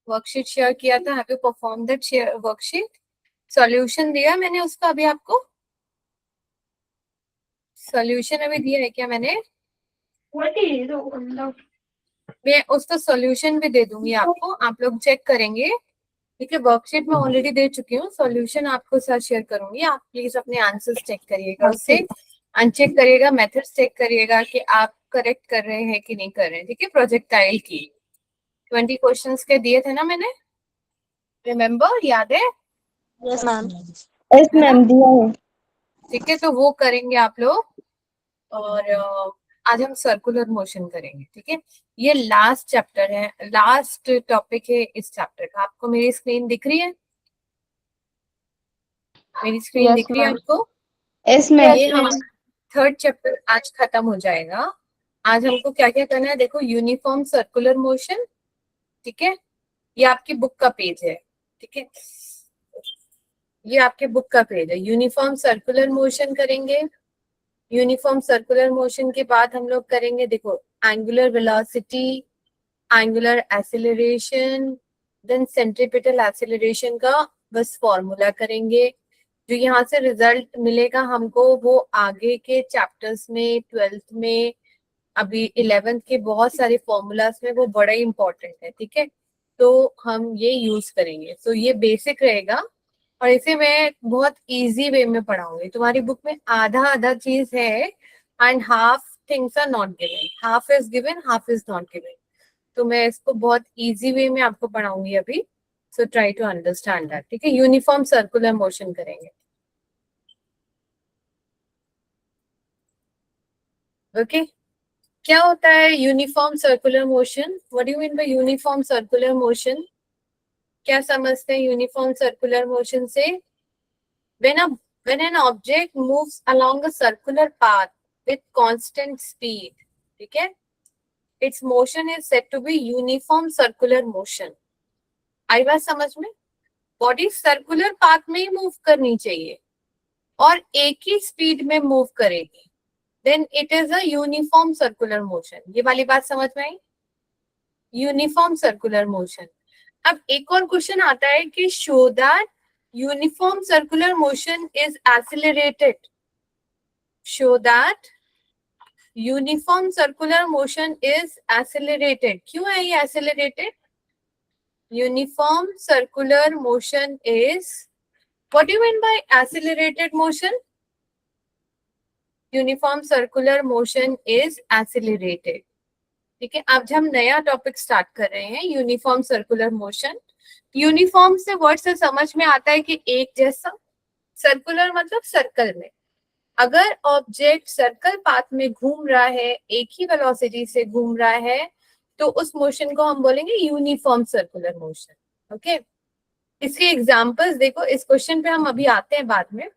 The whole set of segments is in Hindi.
वर्कशीट शेयर किया था, have you perform that share worksheet? Solution दिया मैंने उसका अभी आपको? सॉल्यूशन अभी दिया है क्या मैंने? मैं उसका सॉल्यूशन भी दे दूंगी आपको, आप लोग चेक करेंगे। ठीक है, वर्कशीट में ऑलरेडी दे चुकी हूँ, सॉल्यूशन आपको साथ शेयर करूंगी। आप प्लीज अपने आंसर्स चेक करिएगा, उससे अनचेक करिएगा, मेथड्स चेक करिएगा कि आप करेक्ट कर रहे हैं कि नहीं कर रहे हैं। ठीक है, प्रोजेक्टाइल की 20 क्वेश्चंस के दिए थे ना मैंने, रिमेम्बर, याद है? Yes ma'am. यस मैम, दिया है। ठीक है, तो वो करेंगे आप लोग। और आज हम सर्कुलर मोशन करेंगे। ठीक है, ये लास्ट चैप्टर है, लास्ट टॉपिक है इस चैप्टर का। आपको मेरी स्क्रीन दिख रही है? मेरी स्क्रीन Yes, दिख रही है ma'am. आपको? Yes ma'am. ये हम थर्ड चैप्टर आज खत्म हो जाएगा। आज हमको क्या क्या करना है देखो, यूनिफॉर्म सर्कुलर मोशन। ठीक है, ये आपकी बुक का पेज है। ठीक है, ये आपके बुक का पेज है। यूनिफॉर्म सर्कुलर मोशन करेंगे। यूनिफॉर्म सर्कुलर मोशन के बाद हम लोग करेंगे देखो, angular velocity, angular acceleration, then centripetal acceleration का बस फॉर्मूला करेंगे। जो यहाँ से रिजल्ट मिलेगा हमको, वो आगे के चैप्टर्स में, 12th में, अभी 11th के बहुत सारे फॉर्मूलाज में वो बड़ा इंपॉर्टेंट है। ठीक है, तो हम ये यूज करेंगे। तो ये बेसिक रहेगा और इसे मैं बहुत इजी वे में पढ़ाऊंगी। तुम्हारी बुक में आधा आधा चीज है and half things are not given, half is given, half is not given. तो मैं इसको बहुत इजी वे में आपको पढ़ाऊंगी अभी। So try to understand that. ठीक है, यूनिफॉर्म सर्कुलर मोशन करेंगे। ओके, क्या होता है uniform circular motion? What do you mean by uniform circular motion? क्या समझते हैं यूनिफॉर्म सर्कुलर मोशन से? when an object moves along a circular path with constant speed, ठीक है, its motion is said to be uniform circular motion. आई बात समझ में? बॉडी सर्कुलर पाथ में ही मूव करनी चाहिए और एक ही स्पीड में मूव करेगी, then it is a uniform circular motion. ये वाली बात समझ में आई? Uniform circular motion. अब एक और क्वेश्चन आता है कि show that uniform circular motion is accelerated. Show that uniform circular motion is accelerated. क्यों है ये accelerated? Uniform circular motion is, what do you mean by accelerated motion? Uniform circular motion is accelerated. ठीक है, अब हम नया टॉपिक स्टार्ट कर रहे हैं, यूनिफॉर्म सर्कुलर मोशन। यूनिफॉर्म से वर्ड से समझ में आता है कि एक जैसा, सर्कुलर मतलब सर्कल में। अगर ऑब्जेक्ट सर्कल पाथ में घूम रहा है, एक ही वेलोसिटी से घूम रहा है, तो उस मोशन को हम बोलेंगे यूनिफॉर्म सर्कुलर मोशन। ओके, इसके एग्जांपल्स देखो, इस क्वेश्चन पे हम अभी आते हैं बाद में।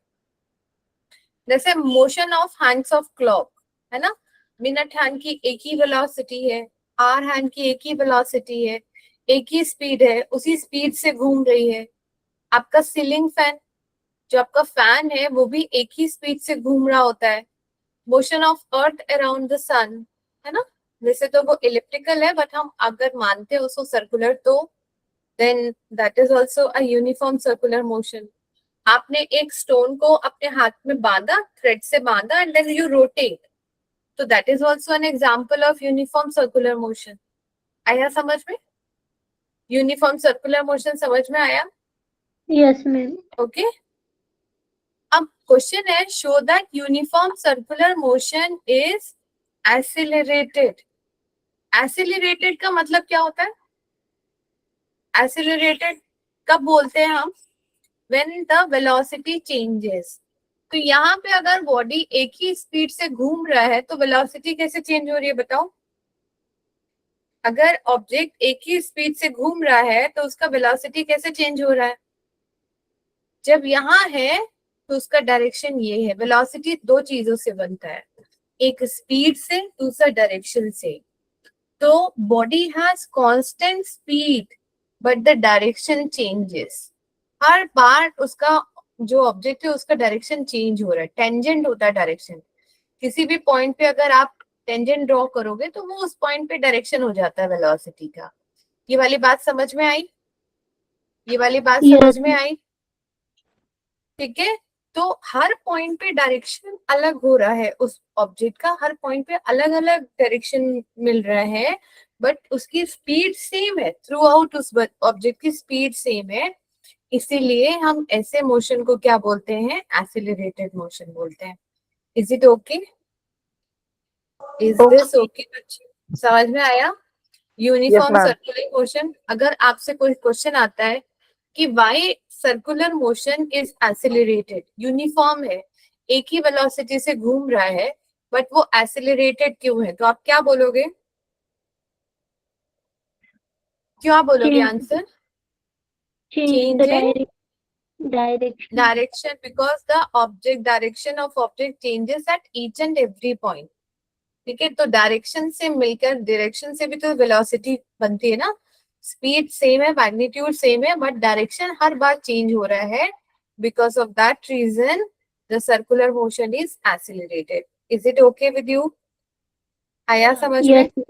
जैसे motion of hands of clock, है ना, मिनट हैंड की एक ही वेलोसिटी है, आवर हैंड की एक ही वेलोसिटी है, एक ही स्पीड है, उसी स्पीड से घूम रही है। आपका सीलिंग फैन, जो आपका फैन है, वो भी एक ही स्पीड से घूम रहा होता है। Motion of earth around the sun, है ना, वैसे तो वो इलिप्टिकल है, बट हम अगर मानते हैं उसको सर्कुलर, तो then that is also a uniform circular motion. आपने एक स्टोन को अपने हाथ में बांधा, थ्रेड से बांधा, एंड देन यू रोटेट, तो that is also an example of uniform circular motion. आया समझ में? यूनिफॉर्म सर्कुलर मोशन समझ में आया? Yes ma'am. ओके, अब क्वेश्चन है, show that uniform circular motion is accelerated. Accelerated का मतलब क्या होता है? एक्सिलरेटेड कब बोलते हैं हम? when the velocity changes। तो यहाँ पे अगर बॉडी एक ही स्पीड से घूम रहा है, तो वेलोसिटी कैसे चेंज हो रही है बताओ? अगर ऑब्जेक्ट एक ही स्पीड से घूम रहा है, तो उसका वेलोसिटी कैसे चेंज हो रहा है? जब यहाँ है तो उसका डायरेक्शन ये है। वेलोसिटी दो चीजों से बनता है, एक स्पीड से, दूसरा डायरेक्शन से। तो body has constant speed but the direction changes. हर बार उसका जो ऑब्जेक्ट है उसका डायरेक्शन चेंज हो रहा है, टेंजेंट होता है डायरेक्शन। किसी भी पॉइंट पे अगर आप टेंजेंट ड्रॉ करोगे, तो वो उस पॉइंट पे डायरेक्शन हो जाता है वेलोसिटी का। ये वाली बात समझ में आई? ये वाली बात Yes. समझ में आई? ठीक है, तो हर पॉइंट पे डायरेक्शन अलग हो रहा है, उस ऑब्जेक्ट का हर पॉइंट पे अलग अलग डायरेक्शन मिल रहा है, बट उसकी स्पीड सेम है थ्रू आउट, उस ऑब्जेक्ट की स्पीड सेम है, इसीलिए हम ऐसे मोशन को क्या बोलते हैं? एक्सीलरेटेड मोशन बोलते हैं। Is it okay? Is this okay बच्चे? समझ में आया? Uniform ma'am. Circular motion. अगर आपसे कोई क्वेश्चन आता है कि why circular motion is accelerated, uniform है, एक ही वेलोसिटी से घूम रहा है, बट वो एक्सीलरेटेड क्यों है, तो आप क्या बोलोगे? क्या बोलोगे Change, answer? change change the in direction. Direction, because the object direction of object changes at each and every point. ठीक है, तो डायरेक्शन से मिलकर डायरेक्शन से भी तो वेलोसिटी बनती है ना, स्पीड सेम है, मैग्नीट्यूड सेम है, बट डायरेक्शन हर बार चेंज हो रहा है, because of that reason the circular motion is accelerated. Is it okay with you? आया समझ में? Yes,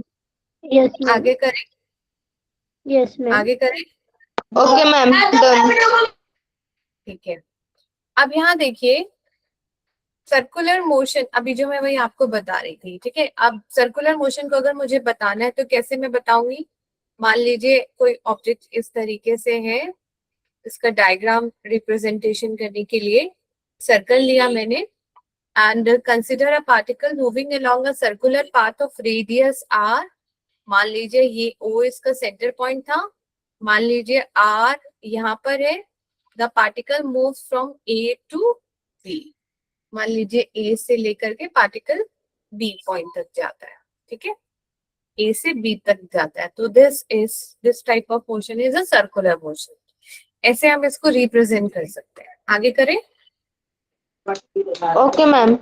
yes, ma'am. आगे करें? Yes, ma'am. आगे करें? Okay, ma'am. Done. ठीक है, अब यहाँ देखिए सर्कुलर मोशन, अभी जो मैं वही आपको बता रही थी। ठीक है, अब सर्कुलर मोशन को अगर मुझे बताना है तो कैसे मैं बताऊंगी? मान लीजिए कोई ऑब्जेक्ट इस तरीके से है, इसका डायग्राम रिप्रेजेंटेशन करने के लिए सर्कल लिया मैंने, and consider a particle moving along a circular path of radius R. मान लीजिए ये ओ इसका सेंटर पॉइंट था, मान लीजिए आर यहाँ पर है, the particle moves from A to B. मान लीजिए ए से लेकर के पार्टिकल बी पॉइंट तक जाता है। ठीक है, ए से बी तक जाता है, तो this type of motion is a circular motion. ऐसे हम इसको रिप्रेजेंट कर सकते हैं। आगे करें? Okay, ma'am.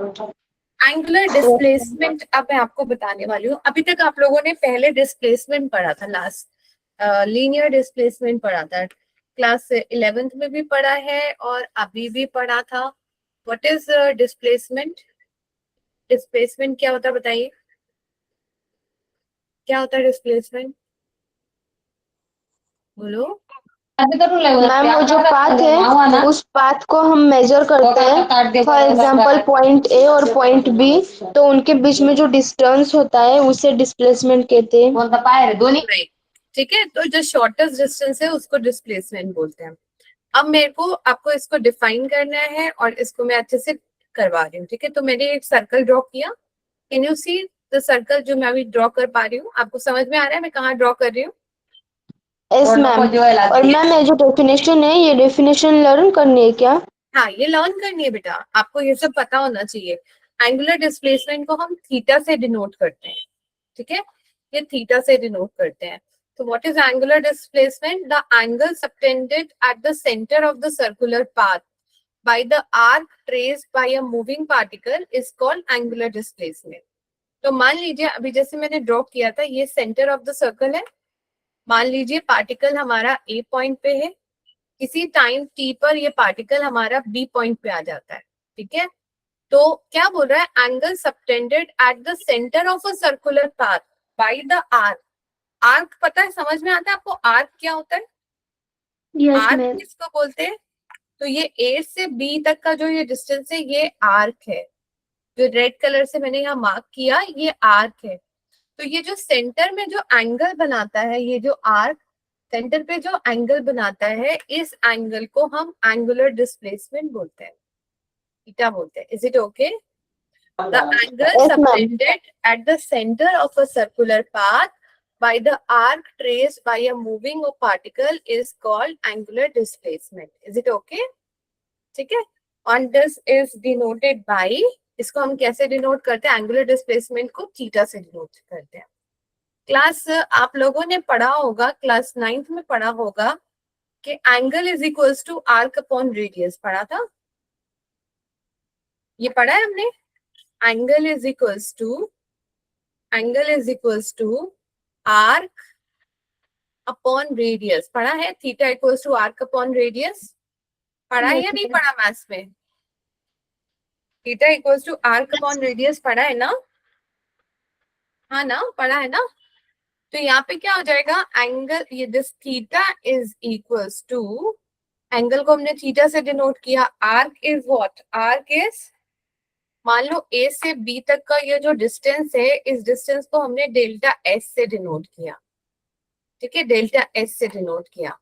एंगुलर डिस्प्लेसमेंट अब मैं आपको बताने वाली हूँ। अभी तक आप लोगों ने पहले डिस्प्लेसमेंट पढ़ा था, लास्ट लीनियर डिस्प्लेसमेंट पढ़ा था, क्लास 11th में भी पढ़ा है और अभी भी पढ़ा था। What is displacement? डिस्प्लेसमेंट क्या होता है बताइए, क्या होता है डिस्प्लेसमेंट? बोलो। मैम वो जो पाथ है उस पाथ को हम मेजर करते हैं, फॉर एग्जांपल पॉइंट ए और पॉइंट बी, तो उनके बीच में जो डिस्टेंस होता है उसे डिस्प्लेसमेंट कहते हैं। Right. ठीक है, तो जो शॉर्टेस्ट डिस्टेंस है उसको डिस्प्लेसमेंट बोलते हैं। अब मेरे को आपको इसको डिफाइन करना है और इसको मैं अच्छे से करवा रही हूँ। ठीक है, तो मैंने एक सर्कल ड्रॉ किया, can you see the circle जो मैं अभी ड्रॉ कर पा रही हूँ? आपको समझ में आ रहा है मैं कहाँ ड्रॉ कर रही हूँ? Yes ma'am. और मैम ये जो डेफिनेशन है, ये डेफिनेशन लर्न करनी है क्या? हाँ, ये लर्न करनी है बेटा, आपको ये सब पता होना चाहिए। एंगुलर डिस्प्लेसमेंट को हम थीटा से डिनोट करते हैं। ठीक है, ये थीटा से डिनोट करते हैं। तो what is angular displacement? The angle subtended at the centre of the circular path by the arc traced by a moving particle is called angular displacement। तो मान लीजिए अभी जैसे मैंने ड्रॉ किया था, ये सेंटर ऑफ द सर्कल है, मान लीजिए पार्टिकल हमारा ए पॉइंट पे है, किसी टाइम टी पर ये पार्टिकल हमारा बी पॉइंट पे आ जाता है। ठीक है, तो क्या बोल रहा है? Angle subtended at the centre of a circular path by the arc. Arc पता है, समझ में आता है आपको आर्क क्या होता है? Yes arc ma'am. किसको बोलते हैं? तो ये ए से बी तक का जो ये डिस्टेंस है ये आर्क है, जो रेड कलर से मैंने यहाँ मार्क किया ये आर्क है। तो ये जो सेंटर में जो एंगल बनाता है, ये जो आर्क सेंटर पे जो एंगल बनाता है, इस एंगल को हम एंगुलर डिस्प्लेसमेंट बोलते हैं, थीटा बोलते हैं। Is it okay? The angle yes ma'am. Subtended at the centre of a circular path by the arc traced by a moving particle is called angular displacement। Is it okay? ठीक है, on this is denoted by, इसको हम कैसे डिनोट करते हैं? एंगुलर डिस्प्लेसमेंट को थीटा से डिनोट करते हैं। क्लास आप लोगों ने पढ़ा होगा, क्लास 9th में पढ़ा होगा कि angle is equals to arc upon radius, पढ़ा था? ये पढ़ा है हमने? Angle is equals to arc upon radius, पढ़ा है? Theta equals to arc upon radius, पढ़ा है या नहीं पढ़ा मैथ्स में? Theta equals to arc upon radius पढ़ा है ना? हाँ ना, पढ़ा है ना? तो यहाँ पे क्या हो जाएगा, एंगल, ये this theta is equals to, angle को हमने थीटा से डिनोट किया, arc is what, arc is, मान लो ए से बी तक का ये जो डिस्टेंस है, इस डिस्टेंस को हमने डेल्टा एस से डिनोट किया, ठीक है, डेल्टा एस से डिनोट किया।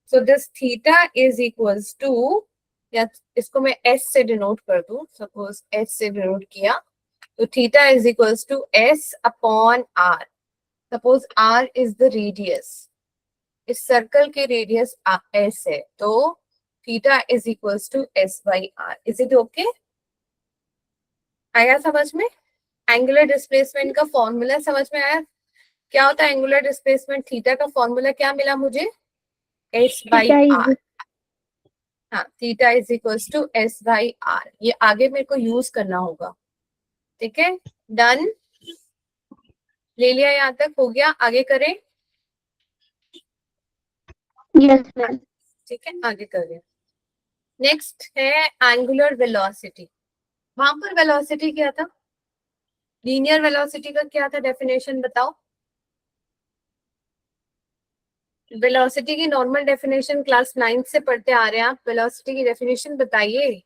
So this theta is equals to, या इसको मैं एस से डिनोट कर दूं, सपोज एस से डिनोट किया, तो theta is equals to S upon R. Suppose R is the radius, इस सर्कल के रेडियस एस है, तो theta is equals to S by R. Is it okay? आया समझ में? एंगुलर डिस्प्लेसमेंट का फॉर्मूला समझ में आया? क्या होता है एंगुलर डिस्प्लेसमेंट? थीटा का फॉर्मूला क्या मिला मुझे? S by R. हाँ, theta is equals to S by R. ये आगे मेरे को यूज करना होगा, ठीक है। डन, ले लिया, यहाँ तक हो गया, आगे करें? Yes ma'am. ठीक है, आगे करें। नेक्स्ट है एंगुलर वेलोसिटी। वहां पर वेलोसिटी क्या था, लीनियर वेलोसिटी का क्या था डेफिनेशन, बताओ। वेलोसिटी की नॉर्मल डेफिनेशन क्लास 9 से पढ़ते आ रहे हैं आप, वेलोसिटी की डेफिनेशन बताइए।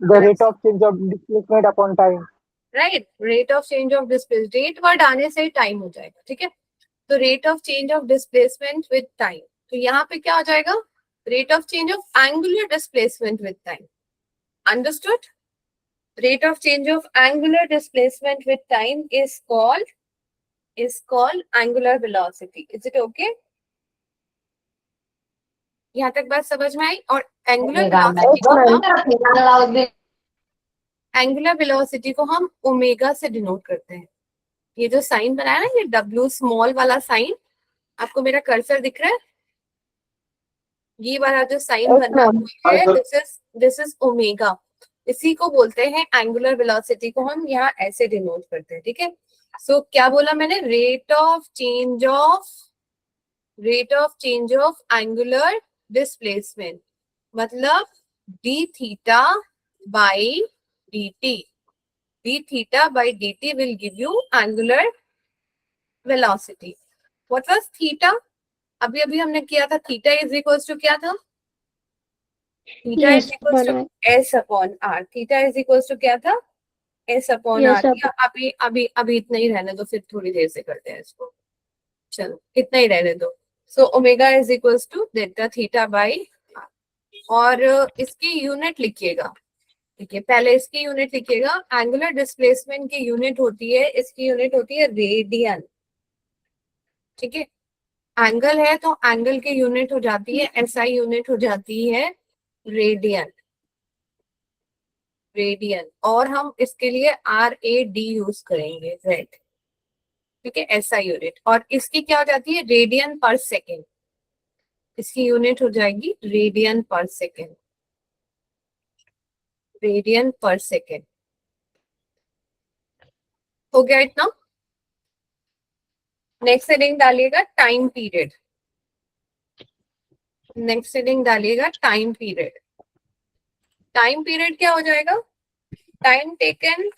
The rate of change of displacement upon time. Right, rate of change of displacement, rate word आने से टाइम हो जाएगा, ठीक है। तो rate of change of displacement with time, तो यहाँ पे क्या हो जाएगा, rate of change of angular displacement with time. Understood? Rate of change of angular displacement with time is called angular velocity. Is it okay? यहाँ तक बात समझ में आई? और एंगुलर वेलोसिटी को हम ओमेगा से डिनोट करते हैं। ये जो साइन बनाया ना, ये W स्मॉल वाला साइन, आपको मेरा कर्सर दिख रहा है? ये वाला जो साइन बना हुआ है, दिस इज ओमेगा। इसी को बोलते हैं एंगुलर वेलोसिटी, को हम यहाँ ऐसे डिनोट करते हैं, ठीक है। सो क्या बोला मैंने, rate of change of angular displacement, मतलब D theta by D T, d theta by dt will give you angular velocity. What was theta? अभी अभी हमने किया था, थीटा इज इक्वल्स टू क्या था, theta is equals to s upon r। Theta is equals to क्या था, s अपॉन r। अभी अभी अभी इतना ही रहने दो, फिर थोड़ी देर से करते हैं इसको, चलो इतना ही रहने दो। So omega is equals to delta theta by r, और इसकी यूनिट लिखिएगा, ठीक है। पहले इसकी यूनिट लिखिएगा, एंगुलर डिस्प्लेसमेंट की यूनिट होती है, इसकी यूनिट होती है रेडियन, ठीक है। एंगल है तो एंगल की यूनिट हो जाती है SI, यूनिट हो जाती है रेडियन, और हम इसके लिए RAD यूज करेंगे, रेड, ठीक है, SI यूनिट। और इसकी क्या हो जाती है, रेडियन पर सेकेंड, इसकी यूनिट हो जाएगी radian per second, radian per second. हो गया इतना। नेक्स्ट हेडिंग डालिएगा टाइम पीरियड, नेक्स्ट हेडिंग डालिएगा टाइम पीरियड। टाइम पीरियड क्या हो जाएगा, time taken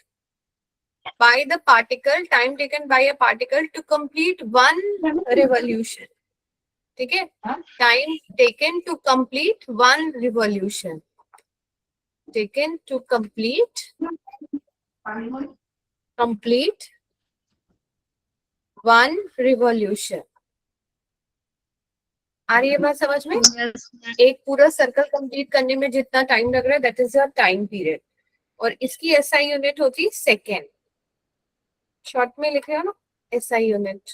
by the particle, time taken by a particle to complete one revolution, ठीक है। Time taken to complete one revolution, taken to complete one revolution. आ रही है बात समझ में? एक पूरा सर्कल कंप्लीट करने में जितना टाइम लग रहा है, that is your time period, और इसकी SI यूनिट होती है सेकेंड, शॉर्ट में लिख रहे हो ना, SI यूनिट,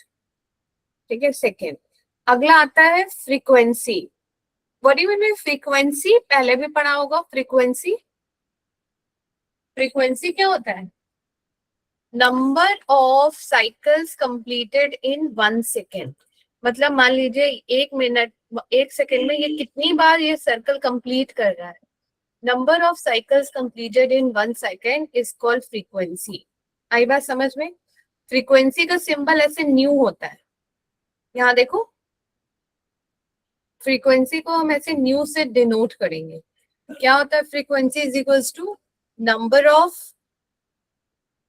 ठीक है, सेकेंड। अगला आता है frequency. What do you mean bye frequency? पहले भी पढ़ा होगा फ्रीक्वेंसी। फ्रीक्वेंसी क्या होता है, number of cycles completed in 1 second. मतलब मान लीजिए 1 मिनट, 1 सेकेंड में ये कितनी बार ये सर्कल कंप्लीट कर रहा है, number of cycles completed in 1 second is called frequency. आई बात समझ में? फ्रीक्वेंसी का सिंबल ऐसे न्यू होता है, यहाँ देखो, फ्रीक्वेंसी को हम ऐसे न्यू से डिनोट करेंगे। क्या होता है, frequency is equals to number of,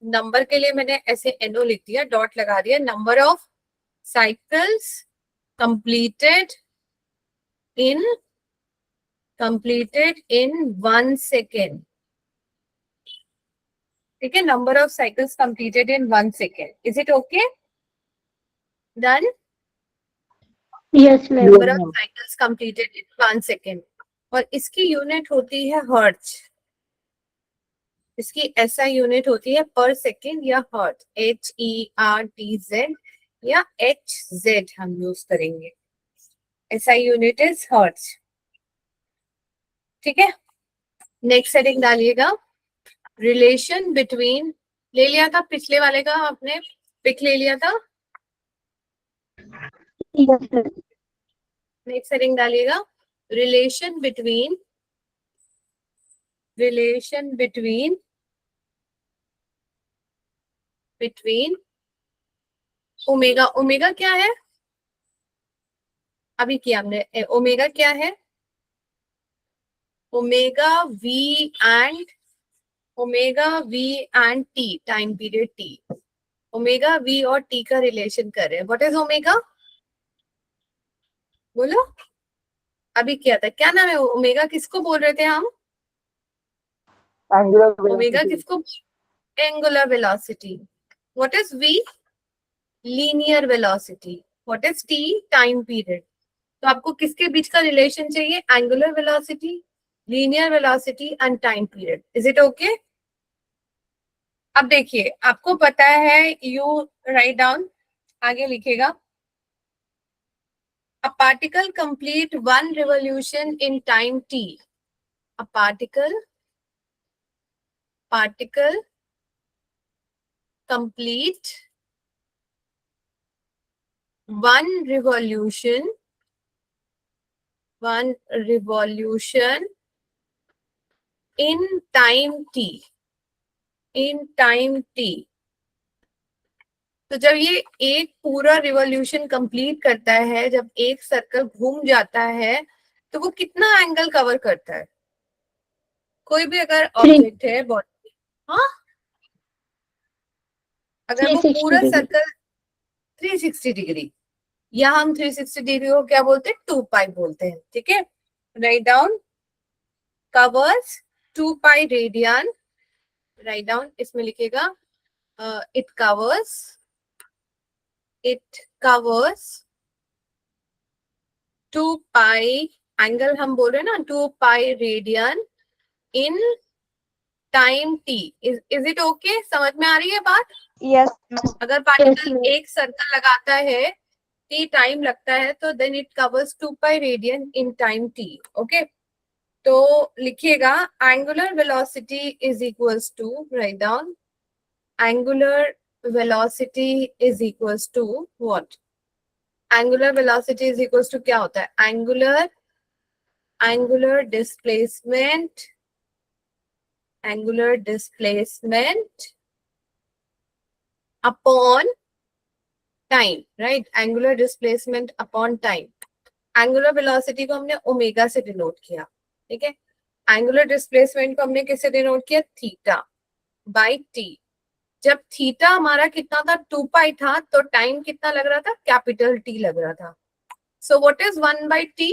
number के लिए मैंने ऐसे NO लिख दिया, डॉट लगा दिया, number of cycles completed in 1 second. ठीक है, number of cycles completed in 1 second. Is it okay? Done? Yes, ma'am. Number of cycles completed in 1 second. और इसकी यूनिट होती है हर्ट्ज. इसकी SI यूनिट होती है पर सेकेंड या हर्ट्ज. HERTZ या HZ हम यूज करेंगे. SI unit is hertz. ठीक है, नेक्स्ट हेडिंग डालिएगा. रिलेशन बिटवीन, ले लिया था पिछले वाले का, आपने पिक ले लिया था. Yes, ma'am. नेक्स्ट हेडिंग डालिएगा. Relation between omega. ओमेगा क्या है? अभी किया हमने. ओमेगा क्या है? Omega V and T, time period T. Omega V और टी का रिलेशन कर रहे हैं. What is omega? बोलो. अभी किया था, क्या नाम है? ओमेगा किसको बोल रहे थे हम? Angular omega velocity. किसको? Angular velocity. What is V? Linear velocity. What is T? Time period. तो आपको किसके बीच का रिलेशन चाहिए? Angular velocity, linear velocity and time period. Is it okay? अब देखिए, आपको पता है, यू राइट डाउन, आगे लिखेगा. A particle complete one revolution in time t. A particle complete one revolution in time t. तो जब ये एक पूरा रिवॉल्यूशन कंप्लीट करता है, जब एक सर्कल घूम जाता है, तो वो कितना एंगल कवर करता है? कोई भी अगर ऑब्जेक्ट है बॉडी, हाँ, अगर वो पूरा सर्कल 360 डिग्री, या हम 360 डिग्री को क्या बोलते हैं? 2 पाई बोलते हैं. ठीक है, write down. Covers 2 pi radian. Write down, इसमें लिखेगा इट कवर्स 2 पाई, एंगल हम बोल रहे हैं ना, 2 pi radian in time T. Is it okay? समझ में आ रही है बात? Yes. अगर पार्टिकल एक सर्कल लगाता है, टी टाइम लगता है, तो then it covers 2 pi radian in time T. Okay, तो लिखिएगा angular velocity is equals to, write down, angular velocity is equals to what? Angular velocity is equals to क्या होता है? Angular displacement upon time. Right, angular displacement upon time. Angular velocity को हमने ओमेगा से डिनोट किया. ठीक है, एंगुलर डिस्प्लेसमेंट को हमने किससे डिनोट किया? Theta by T. जब थीटा हमारा कितना था? 2 पाई था, तो टाइम कितना लग रहा था? कैपिटल टी लग रहा था. सो what is 1 by T?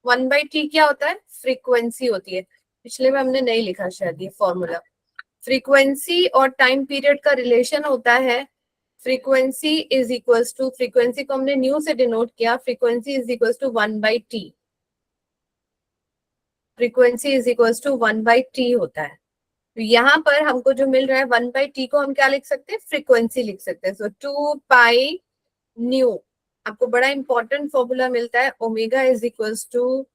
1 by T क्या होता है? फ्रीक्वेंसी होती है. पिछले में हमने नहीं लिखा शायद ये फॉर्मूला. फ्रीक्वेंसी और टाइम पीरियड का रिलेशन होता है. Frequency is equals to, frequency को हमने न्यू से डिनोट किया, frequency is equals to 1 by T. Frequency is equals to 1 by T होता है. तो यहाँ पर हमको जो मिल रहा है 1 बाई टी को हम क्या लिख सकते हैं? फ्रीक्वेंसी लिख सकते हैं. So 2 pi nu. आपको बड़ा इंपॉर्टेंट फॉर्मूला मिलता है, omega is equals to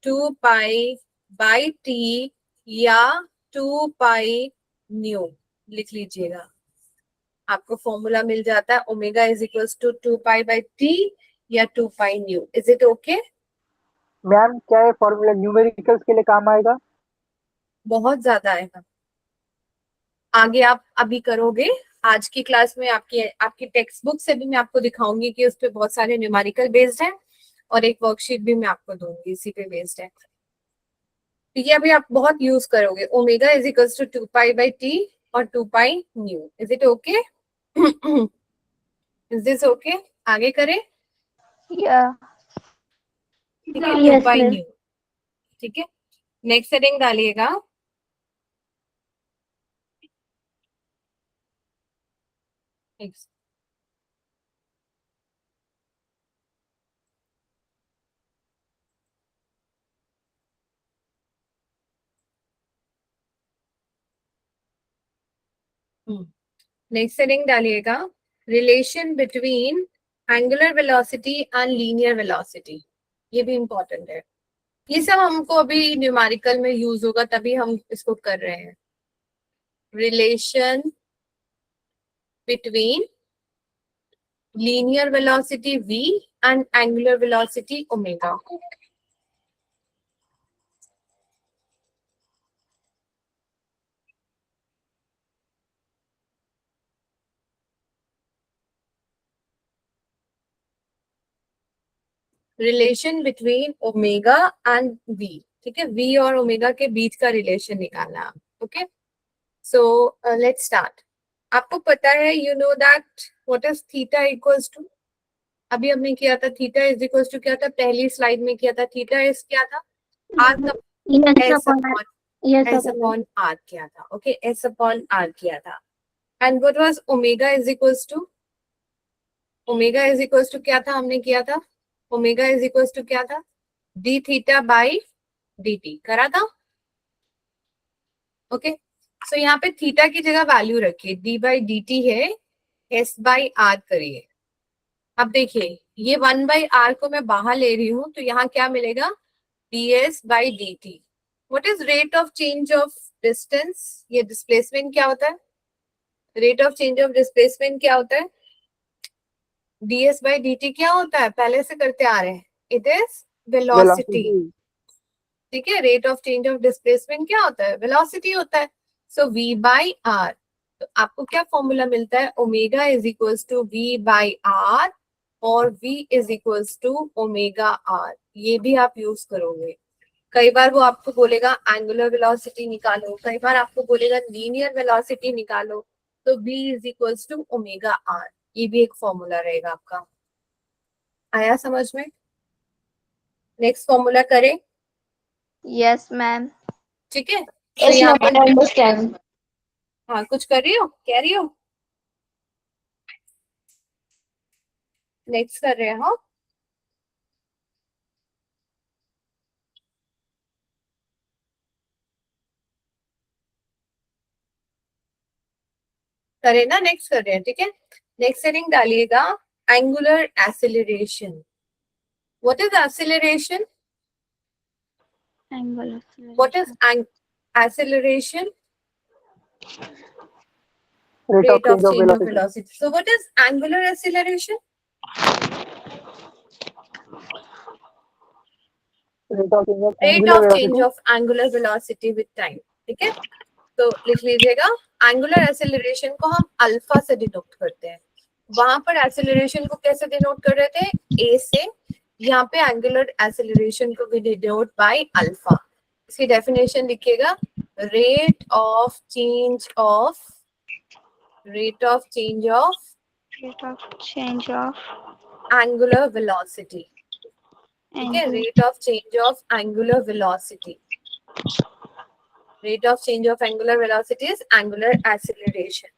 2 pi by T या 2 पाई न्यू. लिख लीजिएगा, आपको फॉर्मूला मिल जाता है omega is equals to 2 pi by T या 2 pi nu. Is it okay? Ma'am, क्या ये फॉर्मूला न्यूमेरिकल्स के लिए काम आएगा? बहुत ज्यादा आएगा. आगे आप अभी करोगे, आज की क्लास में आपकी टेक्स्ट बुक से भी मैं आपको दिखाऊंगी कि उस पे बहुत सारे न्यूमेरिकल बेस्ड है, और एक वर्कशीट भी मैं आपको दूंगी इसी पे बेस्ड है. तो ये अभी आप बहुत यूज करोगे. Omega is equals to 2 pi by T और 2 pi nu. Is it okay? Is this okay? आगे करें, Yeah. ठीक है, Yes, बाई ma'am. न्यू, ठीक है। नेक्स्ट हेडिंग डालिएगा, नेक्स्ट हेडिंग डालिएगा, relation between angular velocity and linear velocity. ये भी इंपॉर्टेंट है, ये सब हमको अभी न्यूमेरिकल में यूज होगा, तभी हम इसको कर रहे हैं। Relation between linear velocity v and angular velocity omega. Relation between omega and v, ठीक है, v और ओमेगा के बीच का रिलेशन निकालना। Okay, so let's start. आपको पता है, you know that what is theta equals to, अभी हमने किया था थीटा इज इक्वल्स टू क्या था, पहली स्लाइड में किया था, थीटा इज क्या था, आर का एस अपॉन आर किया था। ओके, एस अपॉन आर किया था। And what was omega is equals to, omega is equals to क्या था, हमने किया था, ओमेगा इज इक्वल्स टू क्या था, D theta by D T करा था। ओके, सो यहाँ पे थीटा की जगह वैल्यू रखिए, डी बाई डी टी है, एस बाई आर करिए। अब देखिए, ये 1/r को मैं बाहर ले रही हूँ, तो यहाँ क्या मिलेगा, D S by D T. What is rate of change of distance, ये डिस्प्लेसमेंट क्या होता है, rate of change of displacement क्या होता है, ds बाई dt क्या होता है, पहले से करते आ रहे हैं, इट इज वेलोसिटी, ठीक है। Rate of change of displacement क्या होता है, वेलोसिटी होता है। सो v बाई आर, तो आपको क्या फॉर्मूला मिलता है, omega is equals to v by are, और v is equals to omega R, ये भी आप यूज करोगे। कई बार वो आपको बोलेगा एंगुलर वेलोसिटी निकालो, कई बार आपको बोलेगा लीनियर वेलोसिटी निकालो, तो v is equals to omega R, ये भी एक फॉर्मूला रहेगा आपका। आया समझ में? नेक्स्ट फॉर्मूला करें, Yes, ma'am. ठीक है। Yes, यहाँ ma'am. पर I understand. हाँ, कुछ कर रही हो, कह रही हो, नेक्स्ट कर रहे हैं, हाँ करें ना, नेक्स्ट कर रहे हैं, ठीक है। नेक्स्ट हेडिंग डालिएगा, angular acceleration. What is acceleration, Angular what is acceleration. Acceleration, Rate of rate of change of change of velocity. velocity. So what is angular acceleration, Rate of change of rate angular of change velocity. of angular velocity with time, ठीक है। तो लिख लीजिएगा, एंगुलर एक्सेलरेशन को हम अल्फा से डिनोट करते हैं, वहां पर एक्सेलरेशन को कैसे डिनोट कर रहे थे, ए से, यहाँ पे एंगुलर एक्सेलरेशन को भी डिनोट बाय अल्फा। इसकी डेफिनेशन लिखिएगा, rate of change of Rate of change of angular velocity, ठीक है, angular. Rate of change of angular velocity, rate of change of angular velocity is angular acceleration.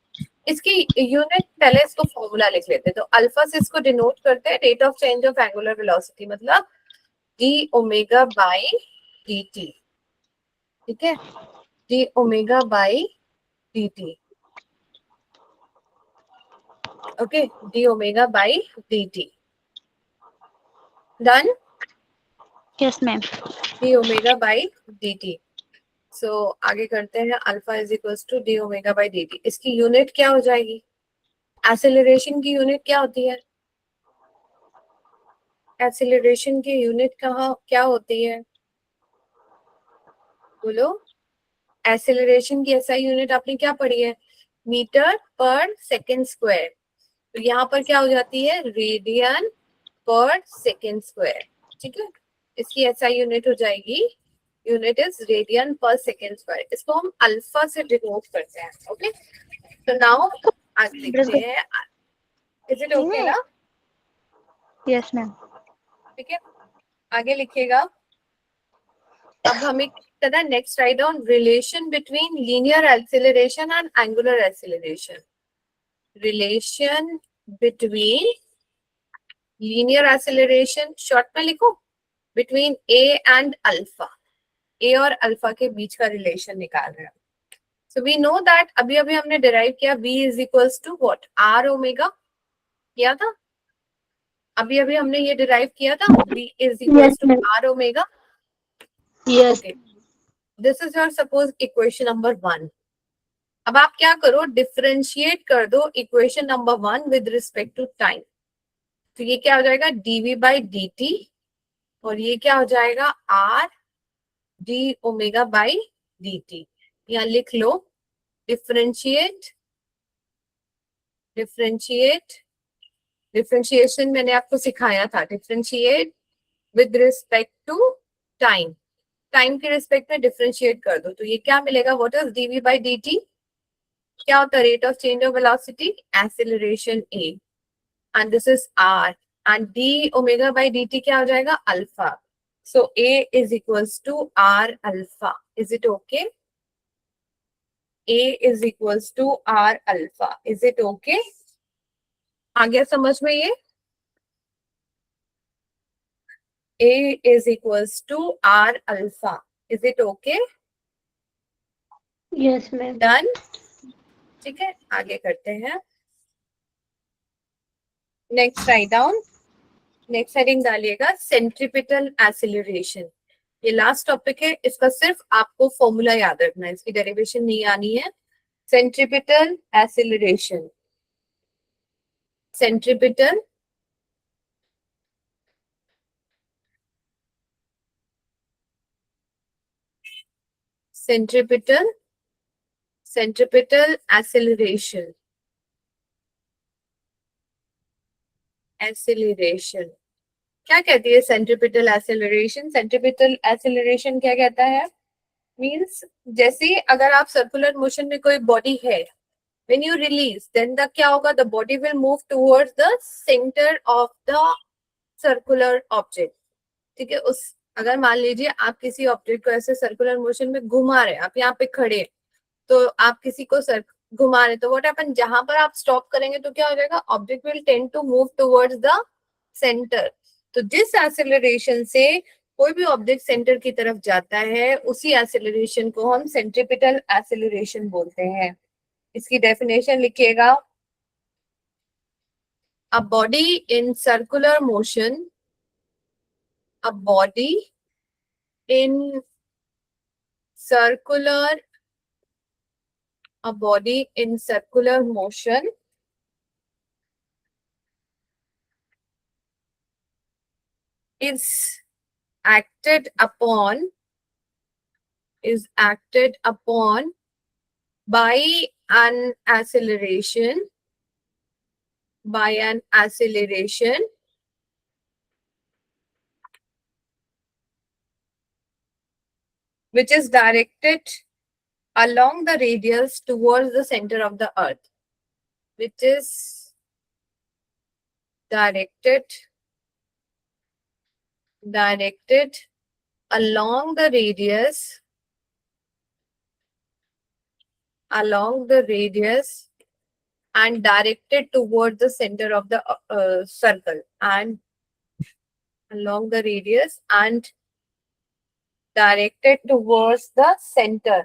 इसकी यूनिट, पहले इसको फॉर्मूला लिख लेते हैं, तो अल्फा से इसको डिनोट करते हैं, rate of change of angular velocity मतलब D omega by D T, ठीक है, D omega by D T, okay, D omega by D T, done, Yes, ma'am. D omega by D T. So आगे करते हैं, alpha is equals to D omega by D T, इसकी यूनिट क्या हो जाएगी, एक्सेलरेशन की यूनिट क्या होती है, एक्सेलरेशन की यूनिट कहाँ क्या होती है, बोलो, एक्सेलरेशन की एसआई यूनिट आपने क्या पढ़ी है, मीटर पर सेकेंड स्क्वायर, तो यहाँ पर क्या हो जाती है, रेडियन पर सेकेंड स्क्वायर, ठीक है। इसकी एसआई यूनिट हो जाएगी, unit is radian per second square, इसको हम अल्फा से डिनोट करते हैं। ओके, तो नाउ आगे लिखते हैं, इज इट ओके ना, यस मैम। ठीक है, आगे लिखिएगा। अब हमें करना next, write down relation between linear acceleration and angular acceleration. Relation between linear acceleration, short में लिखो, बिटवीन ए एंड अल्फा, ए और अल्फा के बीच का रिलेशन निकाल रहे हैं। सो वी नो दैट अभी अभी हमने डिराइव किया v is equals to what, R omega किया था, अभी अभी हमने ये डिराइव किया था, v is equals to are omega. Yes. Okay, this is your suppose equation number 1। अब आप क्या करो, डिफरेंशिएट कर दो equation number 1 with respect to time. तो ये क्या हो जाएगा, dv बाई dt, और ये क्या हो जाएगा, r d omega by dt। यहाँ लिख लो, डिफरेंशिएट, डिफरेंशिएट, डिफरेंशिएशन मैंने आपको सिखाया था, differentiate with respect to time, time के रिस्पेक्ट में डिफरेंशिएट कर दो। तो ये क्या मिलेगा, what is dv by dt, क्या होता है, rate of change of velocity, acceleration a, and this is r, and d omega by dt क्या हो जाएगा, alpha. So a is equals to r alpha, is it okay, a is equals to r alpha, is it okay, आ गया समझ में ये, a is equals to r alpha, is it okay? Yes ma'am. Done? ठीक है, आगे करते हैं। Next write down, next heading डालिएगा सेंट्रीपिटल एक्सीलरेशन। ये लास्ट टॉपिक है, इसका सिर्फ आपको फॉर्मूला याद रखना है, इसकी डेरिवेशन नहीं आनी है। Centripetal acceleration, centripetal centripetal centripetal acceleration, acceleration क्या कहती है सेंट्रीपिटल एक्सेलरेशन? सेंट्रीपिटल एक्सेलरेशन क्या कहता है, मींस जैसे अगर आप सर्कुलर मोशन में कोई बॉडी है, when you release then the क्या होगा, the body will move towards the centre of the circular object. ठीक है, उस अगर मान लीजिए आप किसी ऑब्जेक्ट को ऐसे सर्कुलर मोशन में घुमा रहे हैं, आप यहाँ पे खड़े हैं, तो आप किसी को घुमा रहे, तो व्हाट हैपन, जहां पर आप स्टॉप करेंगे तो क्या हो जाएगा, object will tend to move towards the centre. तो जिस एक्सेलरेशन से कोई भी ऑब्जेक्ट सेंटर की तरफ जाता है, उसी एक्सेलरेशन को हम सेंट्रीपिटल एक्सेलरेशन बोलते हैं। इसकी डेफिनेशन लिखिएगा, a body in circular motion, a body in circular, a body in circular motion is acted upon by an acceleration, which is directed along the radius towards the center of the earth, which is directed along the radius and directed towards the center of the circle, and along the radius and directed towards the center,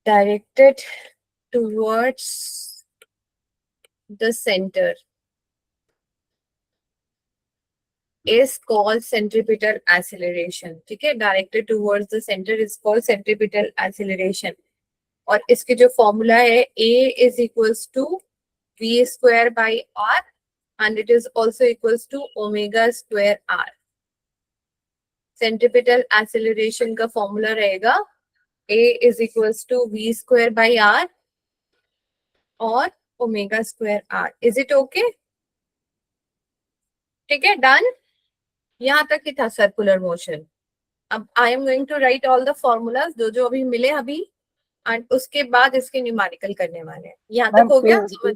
directed towards the center is called centripetal acceleration. ठीक है, directed towards the center is called centripetal acceleration. और इसके जो फॉर्मूला है, a is equals to v square by r and it is also equals to omega square r. Centripetal acceleration का फॉर्मूला रहेगा a is equals to v square by r और omega square r. Is it okay? ठीक है, डन। यहाँ तक ही था सर्कुलर मोशन। अब I am going to write all the formulas जो जो अभी मिले अभी, एंड उसके बाद इसके न्यूमेरिकल करने वाले हैं। यहाँ तक हो गया समझ?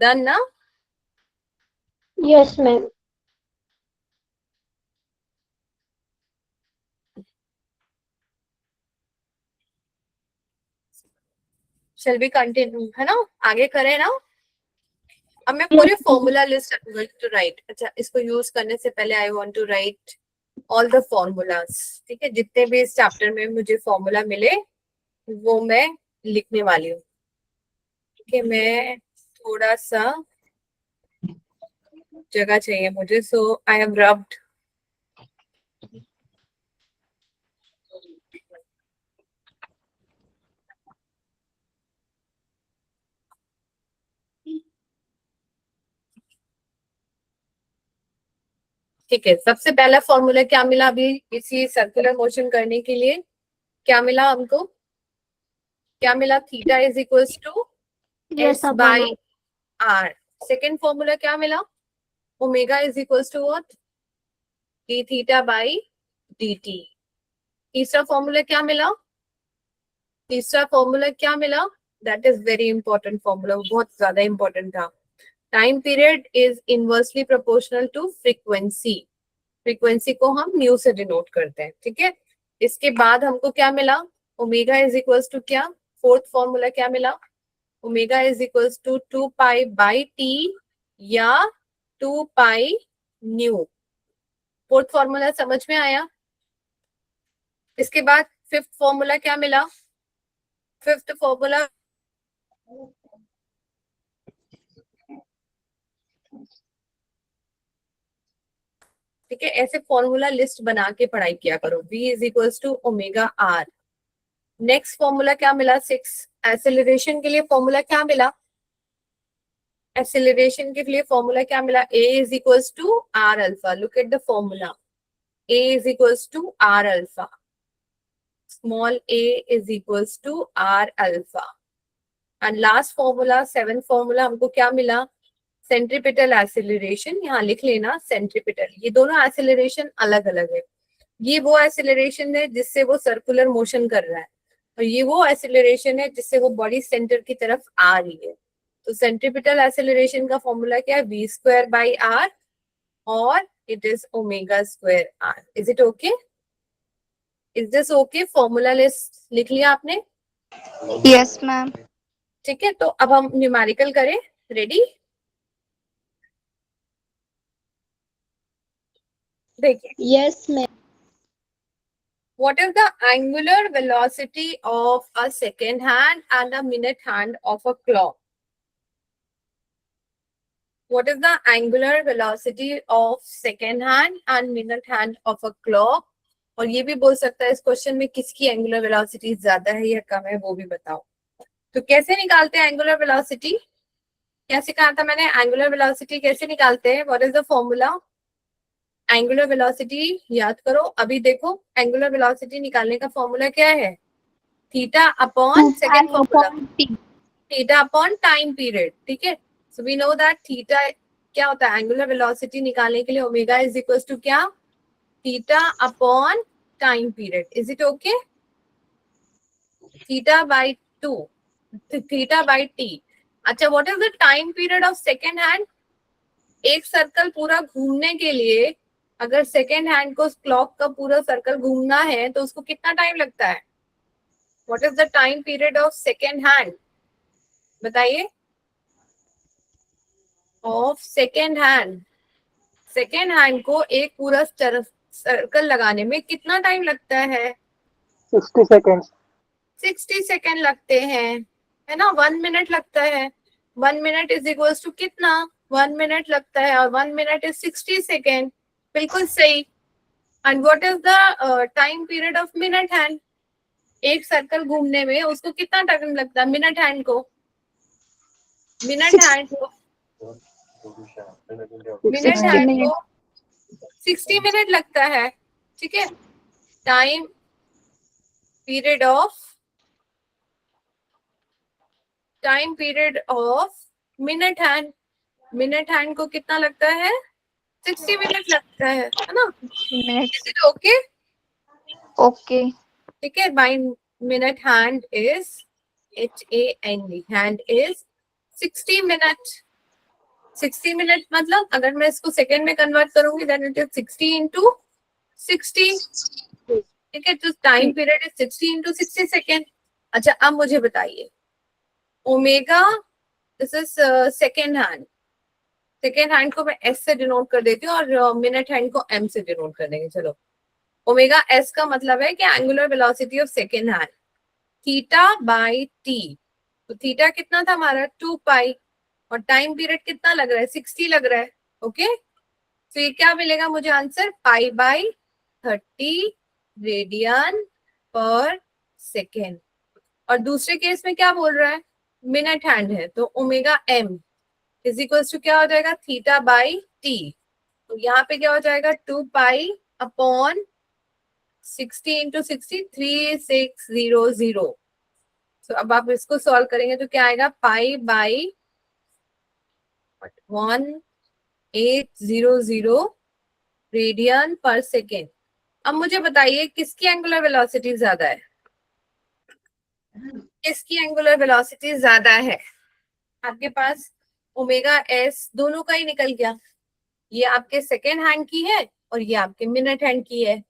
डन ना? Yes ma'am. Shall we continue, है ना? आगे करें ना? अब मैं पूरी फॉर्मूला लिस्ट टू राइट। अच्छा, इसको यूज करने से पहले I want to write all the formulas. ठीक है, जितने भी इस चैप्टर में मुझे फॉर्मूला मिले वो मैं लिखने वाली हूँ। ठीक है, मैं थोड़ा सा जगह चाहिए मुझे, सो आई हैव रब्ड। ठीक है, सबसे पहला फॉर्मूला क्या मिला अभी इसी सर्कुलर मोशन करने के लिए? क्या मिला हमको? क्या मिला? Theta is equals to S by R. Second formula क्या मिला? Omega is equals to what? D theta by D T. तीसरा फॉर्मूला क्या मिला? तीसरा फॉर्मूला क्या मिला? That is very important formula, बहुत ज्यादा इंपॉर्टेंट था। Time period is inversely proportional to frequency. Frequency को हम न्यू से डिनोट करते हैं। ठीक है, इसके बाद हमको क्या मिला? ओमेगा इज इक्वल्स टू क्या? फोर्थ फॉर्मूला क्या मिला? Omega is equals to 2 pi by T या 2 पाई न्यू। फोर्थ फॉर्मूला समझ में आया? इसके बाद फिफ्थ फॉर्मूला क्या मिला? फिफ्थ फॉर्मूला ठीक है, ऐसे फॉर्मूला लिस्ट बना के पढ़ाई किया करो। v is equals to omega R. Next formula क्या मिला? 6। एक्सेलरेशन के लिए फॉर्मूला क्या मिला? एक्सेलरेशन के लिए फॉर्मूला क्या मिला? a is equals to are alpha. Look at the formula, a is equals to are alpha. Small a is equals to are alpha. And last formula, seventh formula हमको क्या मिला? Centripetal acceleration. यहाँ लिख लेना सेंट्रीपिटल। ये दोनों एक्सेलरेशन अलग अलग है। ये वो एक्सेलरेशन है जिससे वो सर्कुलर मोशन कर रहा है, और ये वो एक्सेलरेशन है जिससे वो बॉडी सेंटर की तरफ आ रही है। तो सेंट्रीपिटल एक्सेलरेशन का फॉर्मूला क्या है? v स्क्वायर बाई आर, और it is omega square r. Is it okay? Is this okay? Formula list लिख लिया आपने? Yes ma'am. ठीक है, तो अब हम न्यूमेरिकल करें। रेडी? देखिए, yes ma'am. what is the angular velocity of a second hand and a minute hand of a clock? What is the angular velocity of second hand and minute hand of a clock? और ये भी बोल सकता है इस क्वेश्चन में किसकी एंगुलर वेलोसिटी ज्यादा है या कम है, वो भी बताओ। तो कैसे निकालते हैं एंगुलर वेलोसिटी? क्या सिखाया था मैंने? एंगुलर वेलोसिटी कैसे निकालते हैं? What is the formula? Angular velocity याद करो। अभी देखो, एंगुलर वेलोसिटी निकालने का फॉर्मूला क्या है? Theta upon, second formula, theta upon time period. ठीक है, so we know that theta क्या होता है? एंगुलर वेलोसिटी निकालने के लिए ओमेगा इज इक्वल्स टू क्या? Theta upon time period. Is it okay? Theta by 2, theta by T. अच्छा, what is the time period of second hand? एक सर्कल पूरा घूमने के लिए अगर सेकेंड हैंड को क्लॉक का पूरा सर्कल घूमना है तो उसको कितना टाइम लगता है? What is the time period of second hand? बताइए। Of second hand, second hand को एक पूरा सर्कल लगाने में कितना टाइम लगता है? 60 seconds. 60 सेकेंड लगते हैं, है ना? 1 मिनट लगता है। 1 मिनट इज इक्वल्स टू कितना? 1 मिनट लगता है, और 1 मिनट इज 60 सेकेंड। बिल्कुल सही। And what is the time period of minute hand? एक सर्कल घूमने में उसको कितना टाइम लगता है मिनट हैंड को? मिनट हैंड को 60 मिनट लगता है। ठीक है, time period of minute hand, minute hand को कितना लगता है? 60 मिनट लगता है ना? मिनट। Okay okay. ठीक है, by minute hand is HAND, hand is 60 minute. 60 minute मतलब अगर मैं इसको सेकेंड में कन्वर्ट करूंगी देन इट इज 60 इंटू 60, ठीक है, तो time period is 60 into 60 second. अच्छा अब मुझे बताइए omega, this is second hand, second hand को मैं एस से डिनोट कर देती हूँ और मिनट हैंड को एम से डिनोट कर देंगे। चलो ओमेगा एस का मतलब है कि angular velocity of second hand theta by T, तो थीटा कितना था हमारा 2 पाई और टाइम पीरियड कितना लग रहा है 60 लग रहा है। ओके तो ये क्या मिलेगा मुझे answer pi by 30 radian per second. और दूसरे केस में क्या बोल रहा है मिनट हैंड है तो omega M is equals to क्या हो जाएगा थीटा बाई टी, तो यहाँ पे क्या हो जाएगा 2 पाई अपॉन 60 इंटू 60 3600। तो अब आप इसको सॉल्व करेंगे तो क्या आएगा pi by 1800 radian per second. अब मुझे बताइए किसकी एंगुलर वेलोसिटी ज्यादा है, किसकी एंगुलर वेलोसिटी ज्यादा है। आपके पास ओमेगा एस दोनों का ही निकल गया, ये आपके सेकेंड हैंड की है और ये आपके मिनट हैंड की है।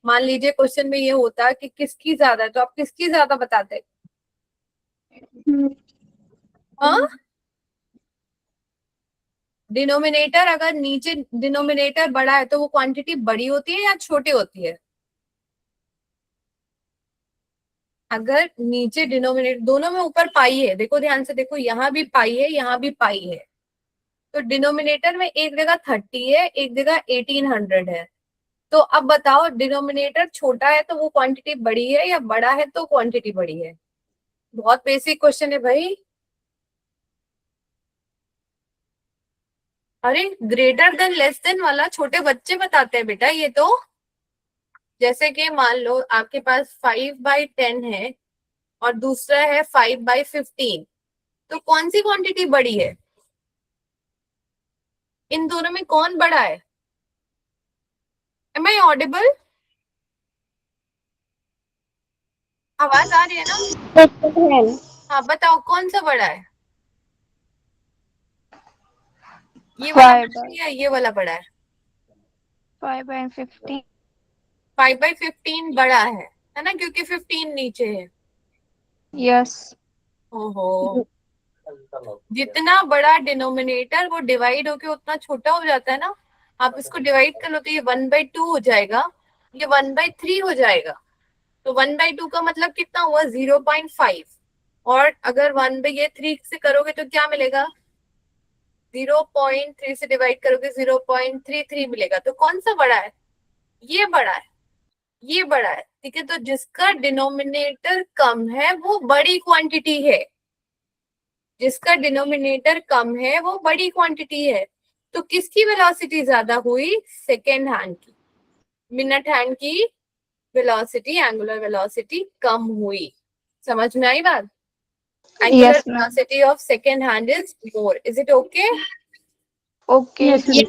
मान लीजिए क्वेश्चन में ये होता कि किसकी ज्यादा है तो आप किसकी ज्यादा बताते। हाँ डिनोमिनेटर, अगर नीचे डिनोमिनेटर बड़ा है तो वो क्वांटिटी बड़ी होती है या छोटी होती है। अगर नीचे डिनोमिनेटर दोनों में ऊपर पाई है, देखो ध्यान से देखो यहाँ भी पाई है यहाँ भी पाई है, तो डिनोमिनेटर में एक जगह 30 है एक जगह 1800 है। तो अब बताओ डिनोमिनेटर छोटा है तो वो क्वांटिटी बड़ी है या बड़ा है तो क्वांटिटी बड़ी है। बहुत बेसिक क्वेश्चन है भाई। अरे ग्रेटर देन लेस देन वाला छोटे बच्चे बताते हैं बेटा ये तो। जैसे कि मान लो आपके पास 5/10 है और दूसरा है 5/15, तो कौन सी क्वांटिटी बड़ी है, इन दोनों में कौन बड़ा है। एम आई ऑडिबल, आवाज आ रही है ना। हाँ बताओ कौन सा बड़ा है, ये वाला बड़ा है या ये वाला बड़ा है। 5/15। 5/15 बड़ा है ना, क्योंकि 15 नीचे है। यस। ओहो, जितना बड़ा डिनोमिनेटर वो डिवाइड होके उतना छोटा हो जाता है ना। आप इसको डिवाइड कर लो तो ये 1/2 हो जाएगा, ये 1/3 हो जाएगा। तो 1/2 का मतलब कितना हुआ 0.5, और अगर 1/3 से करोगे तो क्या मिलेगा 0.3 से डिवाइड करोगे 0.33 मिलेगा। तो कौन सा बड़ा है, ये बड़ा है, ये बड़ा है। ठीक है, तो जिसका डिनोमिनेटर कम है वो बड़ी क्वांटिटी है, जिसका डिनोमिनेटर कम है वो बड़ी क्वांटिटी है। तो किसकी वेलोसिटी ज्यादा हुई सेकेंड हैंड की, मिनट हैंड की वेलोसिटी एंगुलर वेलोसिटी कम हुई। समझ में आई बात। Angular Yes, ma'am. Velocity of second hand is more, is it okay. Okay. Yes.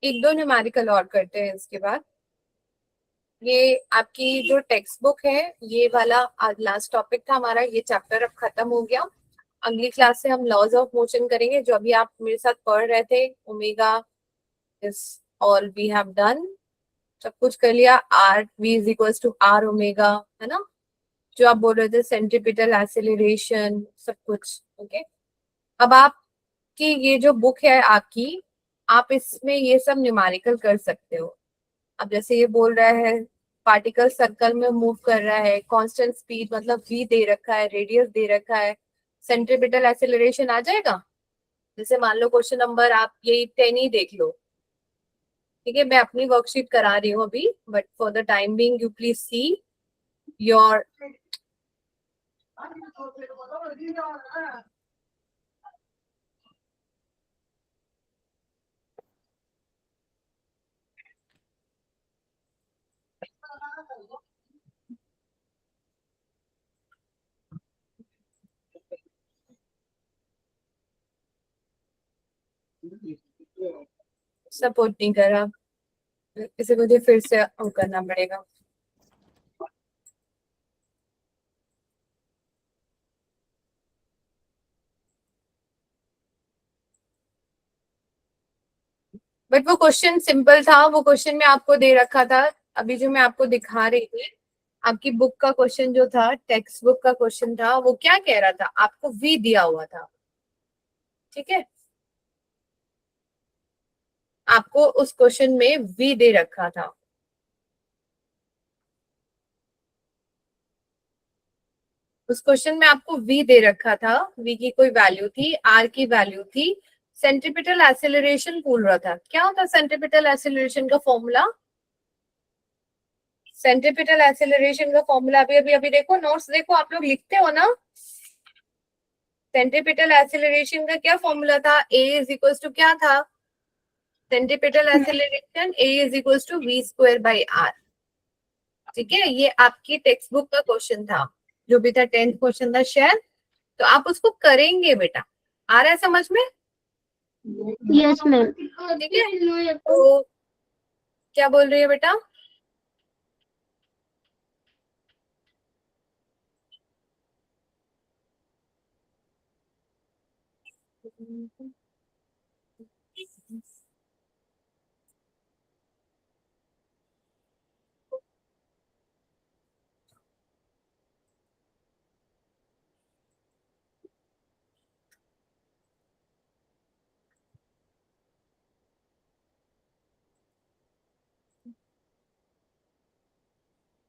एक दो न्यूमेरिकल और करते हैं इसके बाद। ये आपकी जो टेक्स्ट बुक है ये वाला आज लास्ट टॉपिक था हमारा, ये चैप्टर अब खत्म हो गया। अगली क्लास से हम लॉज ऑफ मोशन करेंगे, जो अभी आप मेरे साथ पढ़ रहे थे omega is all we have done, सब कुछ कर लिया। R v is equals to are omega, है ना, जो आप बोल रहे थे सेंट्रीपिटल एक्सेलरेशन सब कुछ। ओके अब आपकी ये जो बुक है आपकी, आप इसमें ये सब न्यूमेरिकल कर सकते हो। अब जैसे ये बोल रहा है पार्टिकल सर्कल में मूव कर रहा है, कांस्टेंट स्पीड मतलब v दे रखा है, रेडियस दे रखा है, सेंट्रीपिटल एक्सेलरेशन आ जाएगा। जैसे मान लो क्वेश्चन नंबर आप ये 10 ही देख लो, ठीक है, मैं अपनी वर्कशीट करा रही हूँ अभी, but for the time being you please see your. Support नहीं करा, इसे मुझे फिर से वो करना पड़ेगा। बट वो क्वेश्चन सिंपल था, वो क्वेश्चन में आपको दे रखा था, अभी जो मैं आपको दिखा रही थी आपकी बुक का क्वेश्चन जो था, टेक्स्ट बुक का क्वेश्चन था, वो क्या कह रहा था, आपको वी दिया हुआ था, ठीक है, आपको उस क्वेश्चन में वी दे रखा था। उस क्वेश्चन में आपको वी दे रखा था, वी की कोई वैल्यू थी, आर की वैल्यू थी, सेंट्रीपिटल एक्सेलरेशन पूछ रहा था। क्या होता है सेंट्रीपिटल एक्सेलरेशन का फॉर्मूला? सेंट्रीपिटल एक्सेलरेशन का फॉर्मूला अभी अभी अभी देखो, नोट्स देखो, आप लोग लिखते हो ना। सेंट्रीपिटल एक्सेलरेशन का क्या फॉर्मूला था? ए इज इक्वल्स टू क्या था? Centripetal acceleration a is equals to v square by r. ठीक है, ये आपकी टेक्स्ट बुक का क्वेश्चन था, जो भी था 10th क्वेश्चन था शायद, तो आप उसको करेंगे बेटा। आ रहा है समझ में? Yes ma'am. ठीक है, तो क्या बोल रही है बेटा?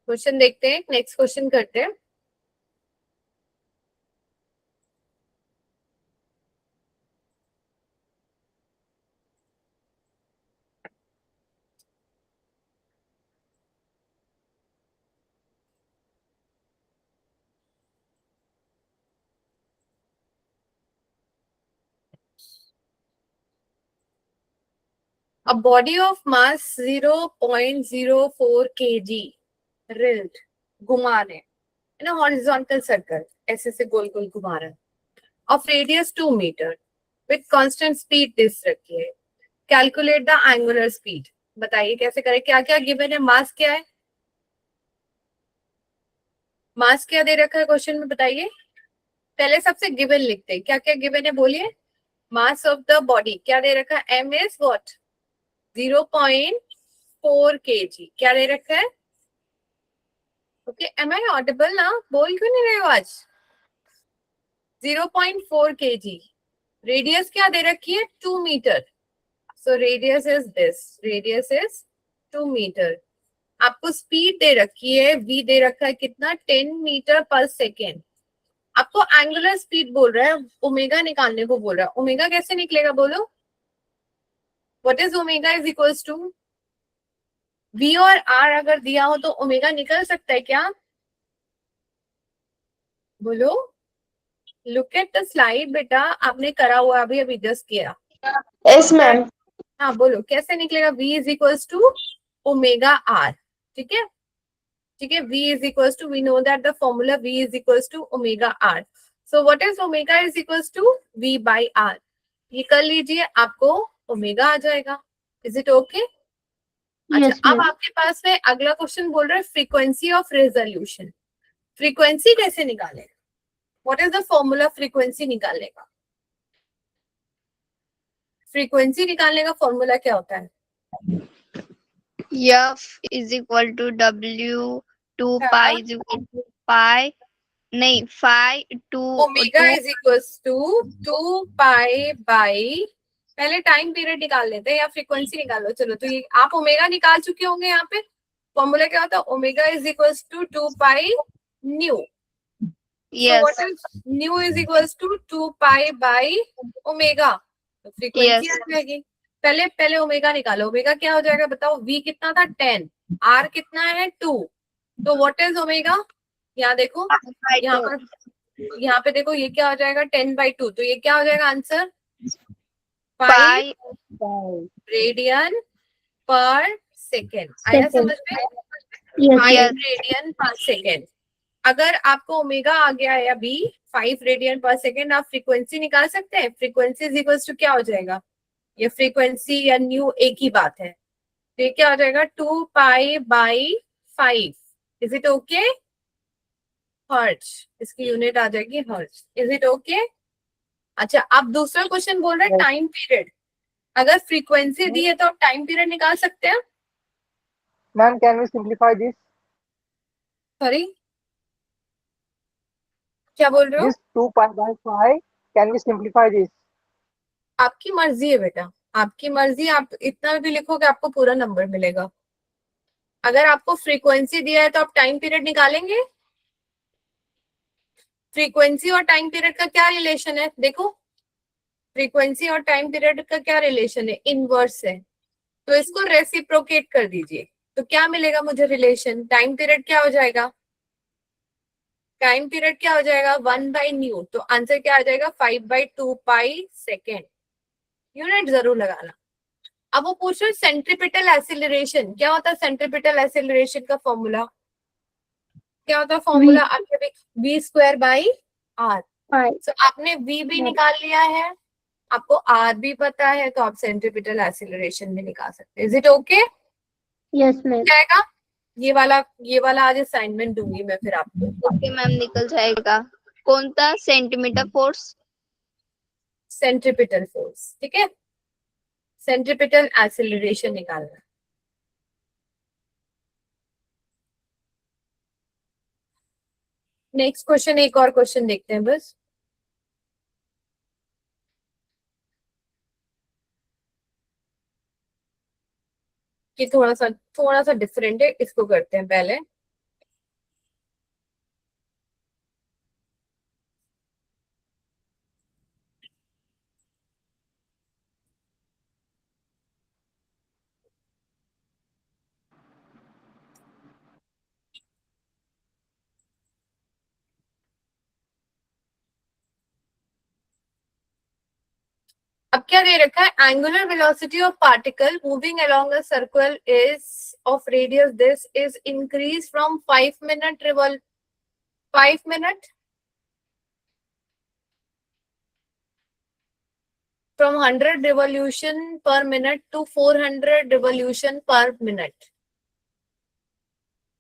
क्वेश्चन देखते हैं, नेक्स्ट क्वेश्चन करते हैं। A body of mass 0.04 kg rolled, घुमा रहे in a horizontal circle, ऐसे से गोल गोल घुमा रहा है, of radius 2 meter with constant speed this रखी है। Calculate the angular speed. बताइए कैसे करें, क्या क्या गिवन है, मास क्या है, मास क्या दे रखा है क्वेश्चन में, बताइए। पहले सबसे गिवन लिखते हैं, क्या क्या गिवन है बोलिए। मास ऑफ द बॉडी क्या दे रखा है, m इज व्हाट, 0.4 kg, क्या दे रखा है। ओके, एम आई ऑडिबल ना, बोल क्यों नहीं रहे हो आज। 0.4 kg, रेडियस क्या दे रखी है, 2 metre, so radius is this, radius is 2 metre. आपको स्पीड दे रखी है, v दे रखा है कितना, 10 मीटर पर सेकेंड। आपको एंगुलर स्पीड बोल रहा है, ओमेगा निकालने को बोल रहा है। ओमेगा कैसे निकलेगा बोलो, what is omega is equals to, v और r अगर दिया हो तो ओमेगा निकल सकता है क्या, बोलो। लुक एट द स्लाइड बेटा, आपने करा हुआ अभी अभी जस्ट किया। Yes ma'am. हाँ बोलो कैसे निकलेगा, v is equals to omega r, ठीक है, ठीक है, v is equals to, we know that the formula v is equals to omega r, so what is omega is equals to v by r। ये कर लीजिए, आपको ओमेगा आ जाएगा। Is it okay? अच्छा, अब आपके पास में अगला क्वेश्चन बोल रहा है फ्रीक्वेंसी ऑफ रेजोल्यूशन। फ्रीक्वेंसी कैसे निकालेगा, what is the formula frequency निकालने का। फ्रीक्वेंसी निकालने का फॉर्मूला क्या होता है, F is equal to W, 2 pi is equal to pi, नहीं, phi 2 omega is equals to 2 pi by, पहले टाइम पीरियड निकाल लेते हैं या फ्रीक्वेंसी निकालो। चलो, तो ये आप ओमेगा निकाल चुके होंगे, यहाँ पे फॉर्मूला क्या होता है, omega is equals to 2 pi nu. yes, nu is equals to 2 pi by omega, तो फ्रीक्वेंसी आ जाएगी। पहले पहले ओमेगा निकालो, ओमेगा क्या हो जाएगा बताओ, v कितना था 10, r कितना है 2, तो व्हाट इज ओमेगा, यहाँ देखो, यहाँ पे देखो, ये क्या हो जाएगा 10/2, तो ये क्या हो जाएगा आंसर, 5 रेडियन पर सेकेंड। आया समझ में, 5 रेडियन पर सेकेंड। अगर आपको ओमेगा आ गया है अभी 5 रेडियन पर सेकेंड, आप फ्रीक्वेंसी निकाल सकते हैं। फ्रीक्वेंसी इज इक्वल्स टू क्या हो जाएगा, ये फ्रीक्वेंसी या न्यू एक ही बात है। तो ये क्या हो जाएगा 2 pi by 5। Is it okay? Hertz, इसकी यूनिट आ जाएगी हर्ट्ज। Is it okay? अच्छा, आप दूसरा क्वेश्चन बोल रहे हैं Yes. Time period. अगर फ्रीक्वेंसी दी है तो आप टाइम पीरियड निकाल सकते हैं। Ma'am, can we simplify this? Sorry, क्या बोल रहे हो? This 2 pi by 5, can we simplify this? आपकी मर्जी है बेटा, आपकी मर्जी। आप इतना भी लिखोगे आपको पूरा नंबर मिलेगा। अगर आपको फ्रीक्वेंसी दिया है तो आप टाइम पीरियड निकालेंगे। फ्रीक्वेंसी और टाइम पीरियड का क्या रिलेशन है? देखो, फ्रीक्वेंसी और टाइम पीरियड का क्या रिलेशन है? इनवर्स है। तो इसको रेसिप्रोकेट कर दीजिए, तो क्या मिलेगा मुझे रिलेशन? टाइम पीरियड क्या हो जाएगा? टाइम पीरियड क्या हो जाएगा? 1/न्यू। तो आंसर क्या आ जाएगा? 5/2 पाई सेकेंड। यूनिट जरूर लगाना। अब वो पूछ रहे सेंट्रीपिटल एक्सीलरेशन क्या होता है? सेंट्रीपिटल एक्सीलरेशन का फॉर्मूला क्या होता है? फॉर्मूला आपके v²/r। तो आपने v भी निकाल लिया है, आपको r भी पता है, तो आप सेंट्रीपिटल एक्सीलरेशन भी निकाल सकते हैं। Is it okay? Yes ma'am. जाएगा। ये वाला आज असाइनमेंट दूंगी मैं फिर आपको। ओके मैम, निकल जाएगा। कौन सा? Centimetre force. सेंट्रीपिटल फोर्स, ठीक है। सेंट्रीपिटल एक्सीलरेशन निकालना। नेक्स्ट क्वेश्चन, एक और क्वेश्चन देखते हैं बस। कि थोड़ा सा डिफरेंट है, इसको करते हैं पहले। अब क्या दे रखा है? Angular velocity of particle moving along a circle is of radius this is increase from 5 minute from 100 revolution per minute to 400 revolution per minute,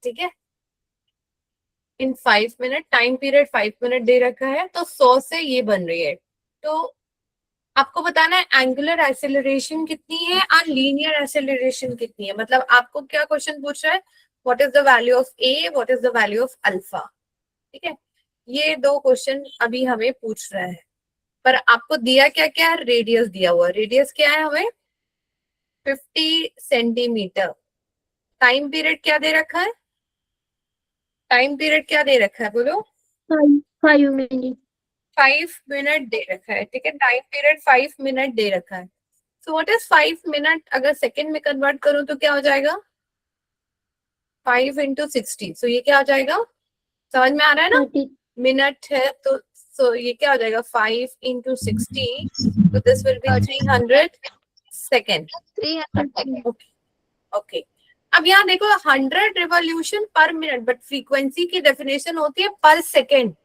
ठीक है। इन 5 मिनट, टाइम पीरियड 5 मिनट दे रखा है, तो 100 से ये बन रही है। तो आपको बताना है एंगुलर एक्सेलरेशन कितनी है और लीनियर एक्सेलरेशन कितनी है। मतलब आपको क्या क्वेश्चन पूछ रहा है? What is the value of A, what is the value of alpha, ठीक है। ये दो क्वेश्चन अभी हमें पूछ रहा है। पर आपको दिया क्या क्या? रेडियस दिया हुआ। रेडियस क्या है हमें? 50 सेंटीमीटर। टाइम पीरियड क्या दे रखा है? टाइम पीरियड क्या दे रखा है बोलो? 5 मिनट। 5 मिनट दे रखा है, ठीक है। टाइम पीरियड 5 मिनट दे रखा है। सो व्हाट इज 5 मिनट? अगर सेकेंड में कन्वर्ट करूं तो क्या हो जाएगा? 5 × 60। सो ये क्या हो जाएगा? समझ में आ रहा है ना? मिनट है तो सो ये क्या हो जाएगा? 5 × 60, तो this will be 300 second. 300 okay. अब यहाँ देखो 100 रिवॉल्यूशन पर मिनट, बट फ्रीक्वेंसी की डेफिनेशन होती है पर सेकेंड।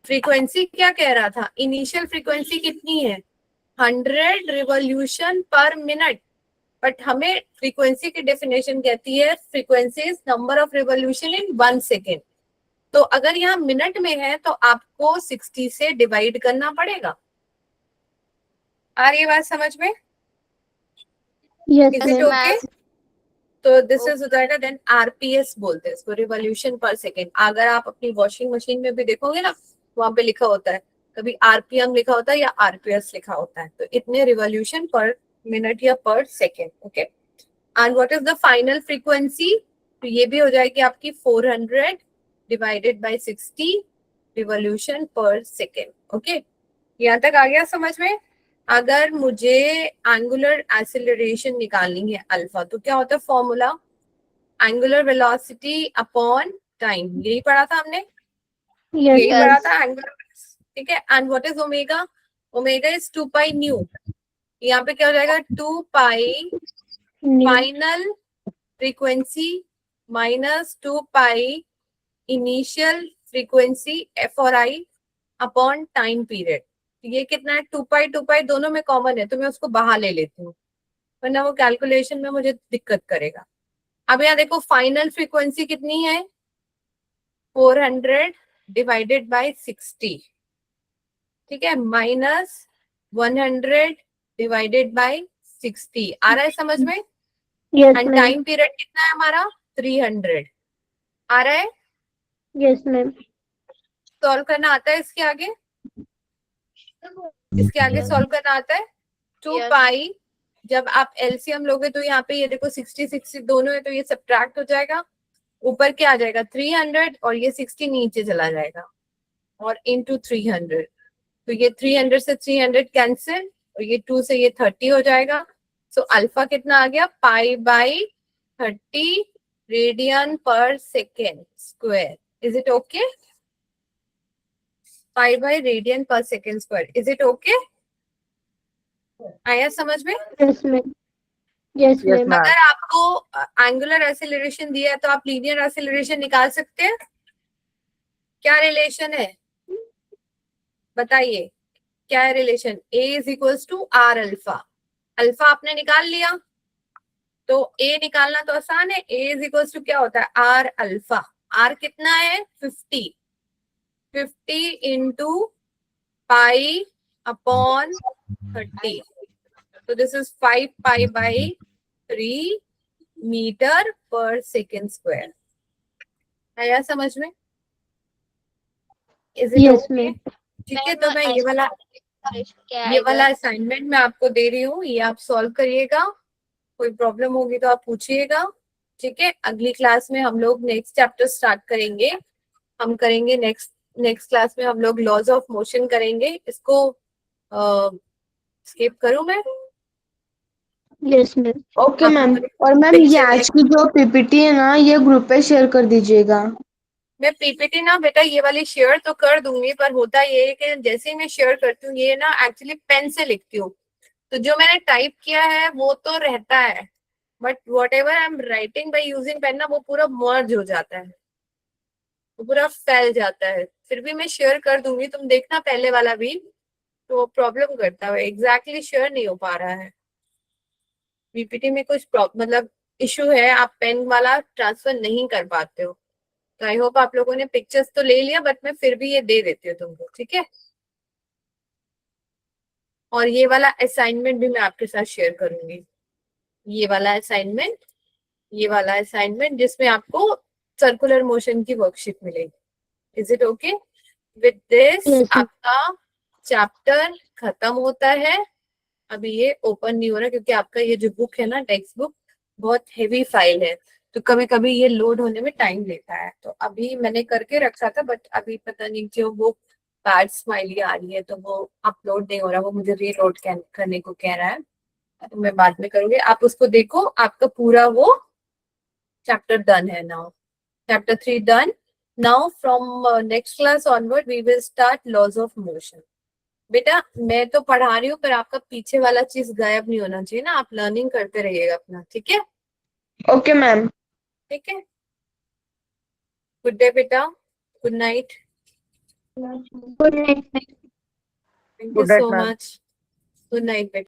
फ्रीक्वेंसी क्या कह रहा था? इनिशियल फ्रीक्वेंसी कितनी है? 100 रिवॉल्यूशन पर मिनट, बट हमें फ्रीक्वेंसी की डेफिनेशन कहती है frequency is number of revolution in 1 second. तो अगर यहाँ मिनट में है तो आपको 60 से डिवाइड करना पड़ेगा। आ रही है बात समझ में? Is it okay? तो दिस इज हो जाएगा देन आरपीएस बोलते हैं इसको, रिवॉल्यूशन पर सेकेंड। अगर आप अपनी वॉशिंग मशीन में भी देखोगे ना, वहां पे लिखा होता है, कभी आरपीएम लिखा होता है या आरपीएस लिखा होता है। तो इतने रिवॉल्यूशन पर मिनट या पर second, okay. And what is the final frequency? तो ये भी हो जाएगी आपकी 400 डिवाइडेड बाय 60 रिवॉल्यूशन पर सेकेंड, ओके। यहाँ तक आ गया समझ में? अगर मुझे एंगुलर एक्सेलरेशन निकालनी है अल्फा, तो क्या होता है formula? Angular velocity upon time. यही पढ़ा था हमने, यही पढ़ा था एंगुलर, ठीक है। And what is omega? Omega is 2 pi new. यहाँ पे क्या हो जाएगा? 2 पाई फाइनल फ्रीक्वेंसी माइनस 2 पाई इनिशियल फ्रीक्वेंसी एफ और आई अपॉन टाइम पीरियड। ये कितना है, 2 पाई दोनों में कॉमन है, तो मैं उसको बाहर ले लेती हूँ, वरना वो कैलकुलेशन में मुझे दिक्कत करेगा। अब यहाँ देखो फाइनल फ्रीक्वेंसी कितनी है, 400 डिवाइडेड बाय 60, ठीक है, माइनस 100 डिवाइडेड बाय 60। आ रहा है समझ में? Yes and ma'am, time period कितना है हमारा, 300। आ रहा है? यस मैम, सॉल्व करना आता है इसके आगे? इसके आगे सॉल्व करना आता है? 2 Yes. पाई, जब आप एलसीएम लोगे तो यहाँ पे ये देखो 60 60 दोनों है, तो ये सब्ट्रैक्ट हो जाएगा, ऊपर क्या आ जाएगा 300, और ये 60 नीचे चला जाएगा, और इनटू 300, तो ये 300 से 300 कैंसिल, और ये 2 से ये 30 हो जाएगा। सो अल्फा कितना आ गया, pi by 30 radian per second square. Is it okay? Pi by radian per second square, is it okay? आया समझ में? Yes ma'am, yes Yes, ma'am, ma'am. अगर आपको एंगुलर एक्सेलरेशन दिया है तो आप लीनियर एक्सेलरेशन निकाल सकते हैं। क्या रिलेशन है बताइए, क्या है relation? a is equals to are alpha. Alpha आपने निकाल लिया, तो a निकालना तो आसान है, a इज इक्वल्स टू क्या होता है, आर अल्फा। r कितना है, 50 इंटू पाई अपॉन 30, तो this is 5 pi by 3 metre पर सेकेंड स्क्वायर। आया समझ में? Is it yes okay? Ma'am, ठीक है, तो मैं ये वाला असाइनमेंट मैं आपको दे रही हूँ, ये आप सॉल्व करिएगा, कोई प्रॉब्लम होगी तो आप पूछिएगा। ठीक है, अगली क्लास में हम लोग नेक्स्ट चैप्टर स्टार्ट करेंगे, हम करेंगे नेक्स्ट क्लास में हम लोग लॉज ऑफ मोशन करेंगे। इसको स्किप करूं मैं? Yes ma'am, okay ma'am. आपको और मैम ये आज की जो पीपीटी है ना, ये ग्रुप पे शेयर कर दीजिएगा। मैं पीपीटी ना बेटा ये वाली शेयर तो कर दूंगी, पर होता ये है कि जैसे ही मैं शेयर करती हूँ, ये ना एक्चुअली पेन से लिखती हूँ, तो जो मैंने टाइप किया है वो तो रहता है, but whatever I am writing by using pen ना, वो पूरा मर्ज हो जाता है, वो पूरा फैल जाता है। फिर भी मैं शेयर कर दूंगी, तुम देखना पहले वाला भी, तो प्रॉब्लम करता है, एग्जैक्टली शेयर नहीं हो पा रहा है। पीपीटी में कुछ मतलब इशू है, आप पेन वाला ट्रांसफर नहीं कर पाते हो। तो आई होप आप लोगों ने पिक्चर्स तो ले लिया, बट मैं फिर भी ये दे देती हूँ तुमको, ठीक है? और ये वाला असाइनमेंट भी मैं आपके साथ शेयर करूंगी, ये वाला असाइनमेंट, ये वाला असाइनमेंट जिसमें आपको सर्कुलर मोशन की वर्कशीट मिलेगी। Is it okay? With this Yes, ma'am. आपका चैप्टर खत्म होता है। अभी ये ओपन नहीं हो रहा क्योंकि आपका ये जो बुक है ना, टेक्स्ट बुक, बहुत हेवी फाइल है, तो कभी कभी ये लोड होने में टाइम लेता है। तो अभी मैंने करके रखा था, बट अभी पता नहीं क्यों वो बैड स्माइली आ रही है, तो वो अपलोड नहीं हो रहा, वो मुझे रीलोड करने को कह रहा है, तो मैं बाद में करूंगी। आप उसको देखो, आपका पूरा वो चैप्टर डन है now, chapter 3 done. Now from next class onward we will start laws of motion. बेटा मैं तो पढ़ा रही हूँ, पर आपका पीछे वाला चीज गायब नहीं होना चाहिए ना, आप लर्निंग करते रहिएगा अपना, ठीक है? ओके मैम, ठीक है, गुड डे बेटा, good night, good night. Thank you Good night, so ma'am. Much, good night बेटा।